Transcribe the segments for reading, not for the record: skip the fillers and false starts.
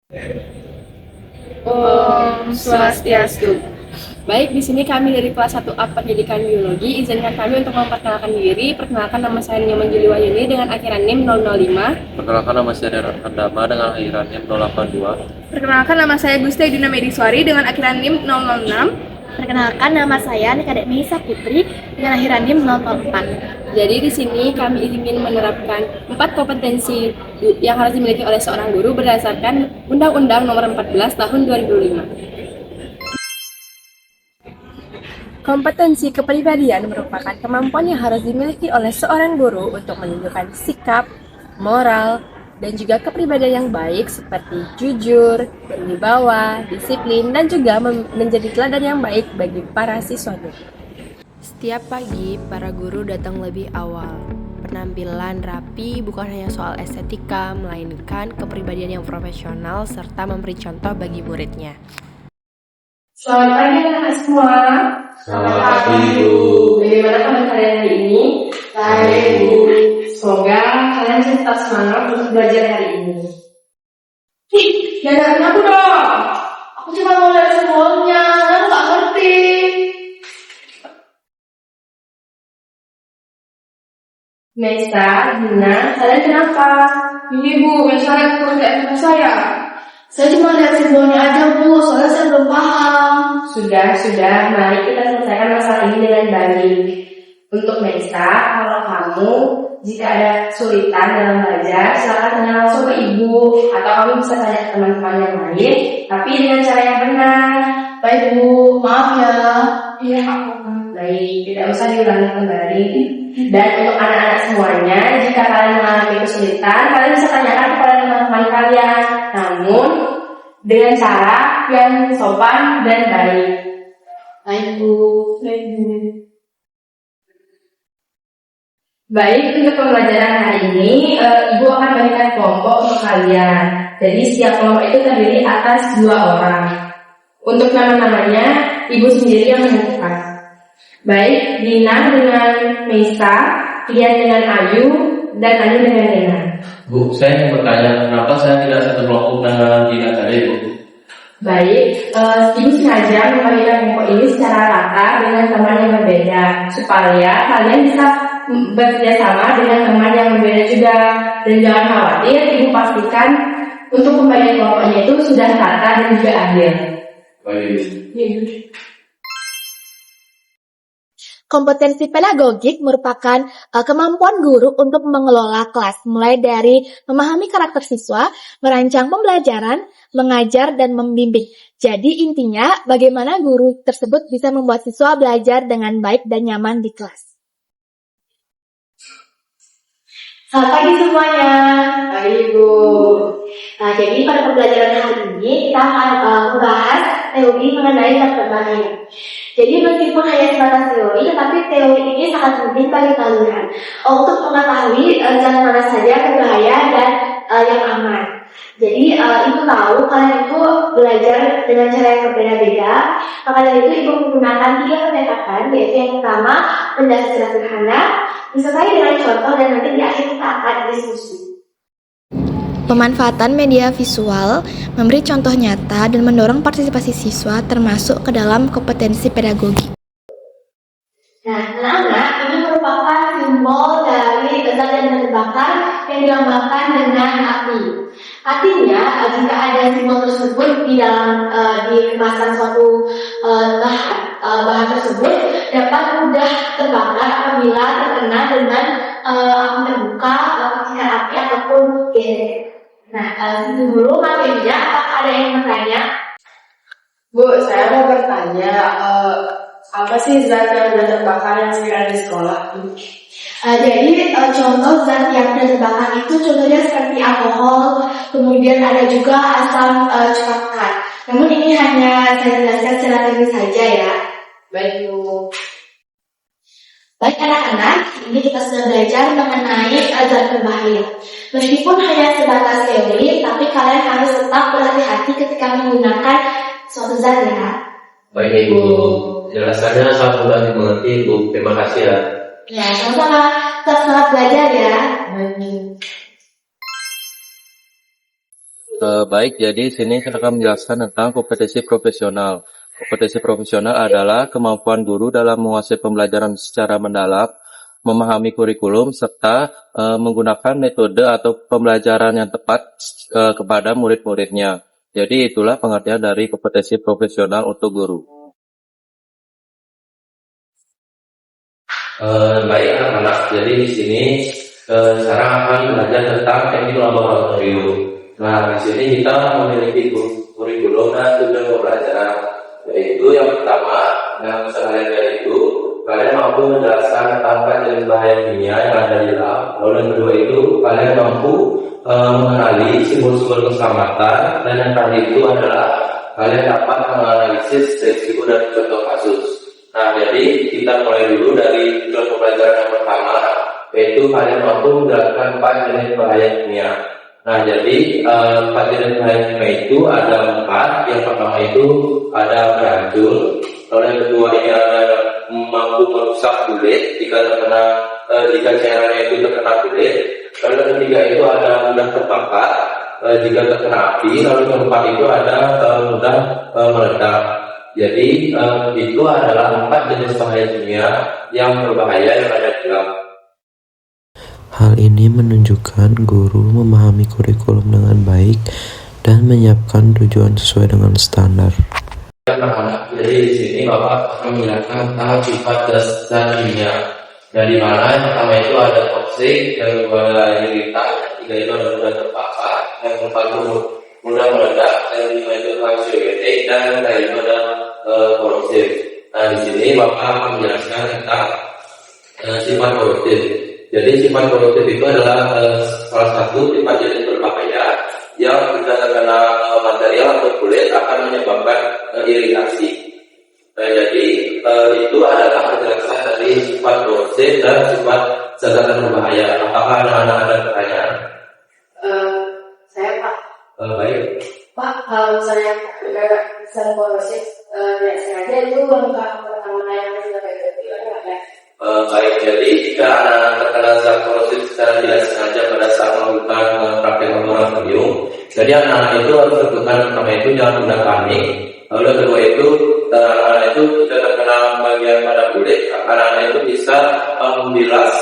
Om Swastiastu. Baik, di sini kami dari kelas 1A Pendidikan Biologi. Izinkan kami untuk memperkenalkan diri. Perkenalkan, nama saya Nyoman Juli Wahyuni dengan akhiran NIM 005. Perkenalkan, nama saya Deran Dama dengan akhiran NIM 082. Perkenalkan, nama saya Gusti Edina Mediswari dengan akhiran NIM 006. Perkenalkan, nama saya Nikadek Nisa Putri dengan akhiran NIM 044. Jadi di sini kami ingin menerapkan 4 kompetensi yang harus dimiliki oleh seorang guru berdasarkan Undang-Undang Nomor 14 Tahun 2005. Kompetensi kepribadian merupakan kemampuan yang harus dimiliki oleh seorang guru untuk menunjukkan sikap, moral, dan juga kepribadian yang baik seperti jujur, berwibawa, disiplin, dan juga menjadi teladan yang baik bagi para siswanya. Setiap pagi, para guru datang lebih awal. Penampilan rapi bukan hanya soal estetika, melainkan kepribadian yang profesional serta memberi contoh bagi muridnya. Selamat pagi anak-anak semua. Selamat pagi, Bu. Bagaimana kabar kalian hari ini? Baik, Bu. Semoga kalian tetap semangat untuk belajar hari ini. Jangan aku dong. Aku cuma mau lihat simbolnya, aku gak ngerti. Nesta, Dina, kalian kenapa? Ini Bu, misalnya pekerjaan sama saya. Saya cuma lihat simbolnya aja Bu, soalnya saya belum paham. Sudah, mari kita selesaikan masalah ini dengan baik. Untuk Nesta, kalau kamu jika ada kesulitan dalam belajar, silakan tanya langsung ke ibu, atau kamu bisa tanya ke teman-teman yang lain, tapi dengan cara yang benar. Baik Bu, maaf ya. Iya, baik, tidak usah diulangi kembali. Dan untuk anak-anak semuanya, jika kalian mengalami kesulitan, kalian bisa tanyakan kepada teman-teman kalian, namun dengan cara yang sopan dan baik. Baik Bu. Baik, untuk pembelajaran hari ini, Ibu akan berikan kelompok untuk kalian. Jadi setiap kelompok itu terdiri atas 2 orang. Untuk nama-namanya, Ibu sendiri yang menentukan. Baik, Dina dengan Nesa, Rian dengan Ayu, dan Anu dengan Dena. Bu, saya ingin bertanya, kenapa saya tidak satu kelompok dengan Dina tadi, Bu? Baik, Ibu sengaja membagikan kelompok ini secara rata dengan teman yang berbeda, supaya kalian bisa bekerja sama dengan teman yang berbeda juga. Dan jangan khawatir, Ibu pastikan untuk pembagian kelompoknya itu sudah rata dan juga adil. Baik. Kompetensi pedagogik merupakan kemampuan guru untuk mengelola kelas, mulai dari memahami karakter siswa, merancang pembelajaran, mengajar, dan membimbing. Jadi intinya, bagaimana guru tersebut bisa membuat siswa belajar dengan baik dan nyaman di kelas. Selamat pagi semuanya. Baik, Bu. Nah, jadi pada pembelajaran hari ini kita akan membahas teori mengenai zat berbahaya. Jadi meskipun hanya sebatas teori, tetapi teori ini sangat penting bagi kalian untuk mengetahui zat mana saja berbahaya dan yang aman. Jadi Ibu tahu kalian itu belajar dengan cara yang berbeda-beda. Maka dari itu Ibu menggunakan 3 pendekatan, yaitu yang pertama pendekatan sederhana, disertai dengan contoh, dan nanti di akhir kita akan diskusi. Pemanfaatan media visual, memberi contoh nyata, dan mendorong partisipasi siswa termasuk ke dalam kompetensi pedagogi. Nah, anak-anak, ini merupakan simbol dari zat yang terbakar yang dilambangkan dengan api. Artinya, jika ada simbol tersebut di dalam di kemasan suatu bahan tersebut dapat mudah terbakar apabila terkena dengan api terbuka, percikan api ataupun gesek. Nah, itu dulu materinya. Apakah ada yang bertanya? Bu, saya mau bertanya, apa sih zat yang mudah terbakar yang sering ada di sekolah? Jadi contoh zat yang mudah terbakar itu contohnya seperti alkohol, kemudian ada juga asam cukar. Namun ini hanya saya jelaskan secara teknis saja ya. Baik, Bu. Baik anak-anak, ini kita sudah belajar mengenai zat berbahaya. Meskipun hanya sebatas teori, tapi kalian harus tetap berhati-hati ketika menggunakan suatu zat ya. Baik, Ibu. Jelasannya sangat mudah dimengerti, Bu. Terima kasih ya. Ya, sama-sama. Tetap semangat belajar ya. Baik, jadi sini saya akan menjelaskan tentang kompetensi profesional. Kompetensi profesional adalah kemampuan guru dalam menguasai pembelajaran secara mendalam, memahami kurikulum, serta menggunakan metode atau pembelajaran yang tepat kepada murid-muridnya. Jadi itulah pengertian dari kompetensi profesional untuk guru. Baik anak-anak, jadi di sini sekarang akan belajar tentang teknik laboratorium. Nah, di sini kita memiliki kurikulum dan tujuan pembelajaran. Yaitu yang pertama, yang sehari-hari itu kalian mampu menjelaskan tentang kajian bahaya kimia yang ada di lab. Lalu yang kedua itu kalian mampu mengenali simbol-simbol keselamatan, dan yang terakhir itu adalah kalian dapat menganalisis risiko dan contoh kasus. Nah, jadi kita mulai dulu dari tujuan pembelajaran yang pertama, yaitu kalian mampu menjelaskan 4 jenis bahaya kimia. Nah, jadi 4 jenis bahaya kimia itu ada 4. Yang pertama itu ada beracun. Lalu yang kedua ini ada mampu merusak kulit jika cairannya itu terkena kulit. Lalu yang ketiga itu ada mudah terbakar jika terkena api. Lalu yang keempat itu ada mudah meledak. Jadi itu adalah 4 jenis bahaya kimia yang berbahaya yang ada di lab. Hal ini menunjukkan guru memahami kurikulum dengan baik dan menyiapkan tujuan sesuai dengan standar. Jadi di sini Bapak akan menjelaskan tentang sifat dasar kimia. Dari mana yang pertama itu ada toksik, yang kedua ada iritan, yang ketiga itu ada mudah terbakar, yang keempat itu mudah meledak, yang kelima itu anxiolytic, dan yang terakhir itu ada korosif. Nah, di sini Bapak akan menjelaskan tentang sifat korosif. Jadi sifat korosif itu adalah salah satu sifat jenis berbahaya yang jika terkena material atau kulit akan menyebabkan iritasi. Jadi itu adalah penjelasan dari sifat korosif dan sifat zat berbahaya. Apakah anak-anak ada pertanyaan? Saya Pak. Baik. Pak, kalau misalnya zat korosif tidak sengaja itu langkah pertama yang harus dilakukan gimana ya? Baik, jadi jika anak-anak terkena zat korosif secara tidak sengaja pada saat melakukan praktek laboratorium, jadi anak-anak itu harus lakukan pertama itu jangan mudah panik. Lalu yang kedua itu anak-anak itu jika terkena bagian pada kulit, anak-anak itu bisa membilas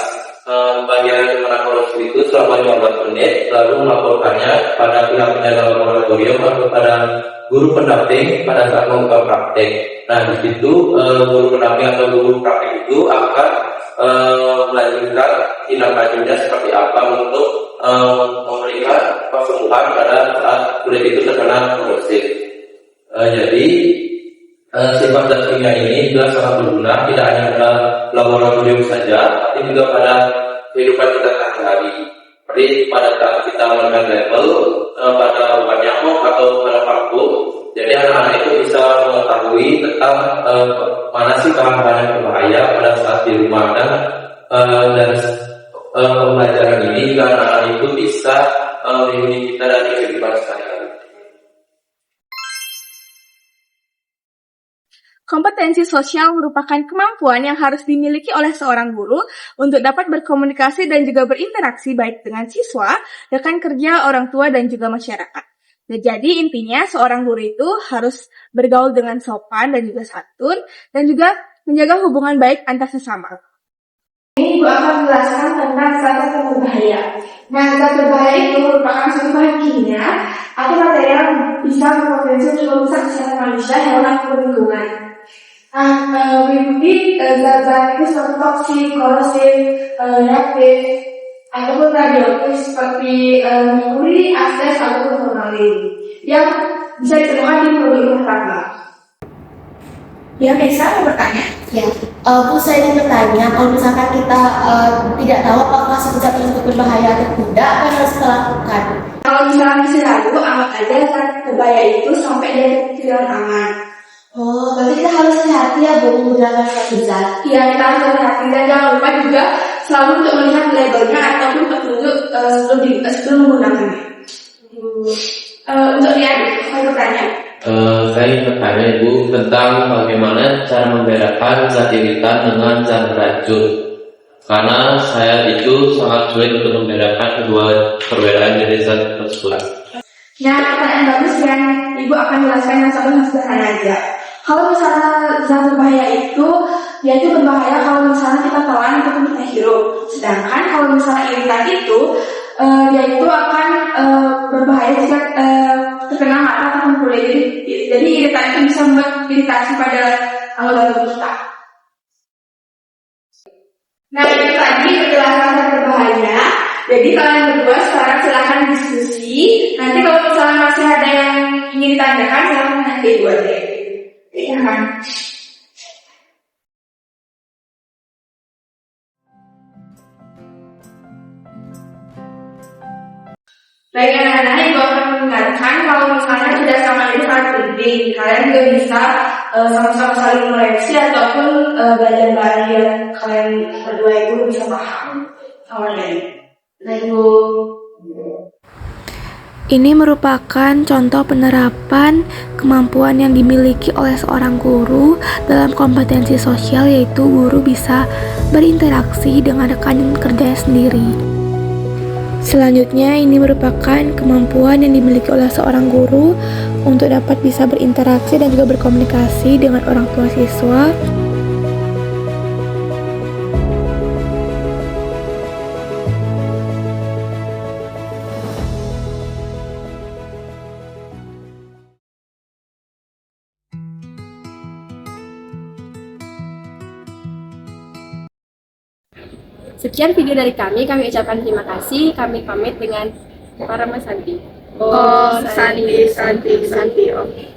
bagian yang terkena korosif itu selama 15 menit, lalu melaporkannya pada pihak penjaga laboratorium atau pada guru pendamping pada saat melakukan praktek. Nah, di situ guru pendamping atau guru praktek itu akan melanjutkan tindak lanjutnya seperti apa untuk memberikan kesembuhan pada saat kulit itu terkena korosif. Jadi sifat zat kimia ini juga sangat berguna tidak hanya pada laboratorium saja, tapi juga pada kehidupan kita sehari-hari. Seperti pada saat kita melakukan label pada obat nyamuk atau pada parfum, jadi anak-anak itu bisa mengetahui tentang mana sih bahan-bahan yang berbahaya pada saat di rumah, dan pembelajaran ini juga anak-anak itu bisa melindungi kita dari kehidupan sehari-hari. Kompetensi sosial merupakan kemampuan yang harus dimiliki oleh seorang guru untuk dapat berkomunikasi dan juga berinteraksi baik dengan siswa, rekan kerja, orang tua, dan juga masyarakat. Jadi intinya seorang guru itu harus bergaul dengan sopan dan juga santun, dan juga menjaga hubungan baik antar sesama. Ini Ibu akan menjelaskan tentang zat yang berbahaya. Nah, zat berbahaya itu merupakan suatu bahan kimia atau material yang bisa berpotensi untuk merusak kesehatan manusia, hewan, atau lingkungan. Nah, mengikuti zat-zat itu seperti toksik, korosif, reaktif, ataupun radioaktif seperti merkuri, asbes, ataupun formalin yang bisa ditemukan di produk rumah tangga. Ya, Nesa mau bertanya? Ya, Bu, saya ingin bertanya, kalau misalkan kita tidak tahu apakah zat tersebut berbahaya atau tidak, apa yang harus kita lakukan? Kalau misalnya masih ragu, anggap aja zat berbahaya itu sampai dia tidak aman. Oh, berarti kita harus hati-hati ya, Bu, menggunakan suatu zat. Iya, kita harus hati-hati dan jangan lupa juga selalu untuk melihat labelnya ataupun petunjuk sebelum menggunakannya. Untuk lihat, saya bertanya. Saya ingin bertanya Ibu tentang bagaimana cara membedakan zat iritan dengan zat beracun. Karena saya itu sangat sulit untuk membedakan kedua perbedaan jenis zat tersebut. Nah, pertanyaan bagus yang Ibu akan jelaskan yang sederhana aja. Kalau misalnya zat berbahaya itu, dia itu berbahaya kalau misalnya kita telan ataupun kita hirup. Sedangkan kalau misalnya iritan itu, dia itu akan berbahaya jika terkena mata ataupun kulit. Jadi iritan itu bisa membuat iritasi pada anggota tubuh kita. Nah, itu tadi penjelasan zat berbahaya. Jadi kalian berdua sekarang silahkan diskusi. Nanti kalau misalnya masih ada yang ingin ditanyakan, silahkan nanti Ibu aja. Iya kan? Baik anak-anak, Ibu akan mengingatkan kalau misalnya kerjasama itu sangat penting. Kalian juga bisa sama-sama saling mengoreksi ataupun belajar bareng yang kalian berdua itu bisa paham. Awalnya. Baik, Bu. Ini merupakan contoh penerapan kemampuan yang dimiliki oleh seorang guru dalam kompetensi sosial, yaitu guru bisa berinteraksi dengan rekan kerjanya sendiri. Selanjutnya, ini merupakan kemampuan yang dimiliki oleh seorang guru untuk dapat bisa berinteraksi dan juga berkomunikasi dengan orang tua siswa. Sekian video dari kami ucapkan terima kasih. Kami pamit dengan para Mas Santi. Oh, Santi. Oke.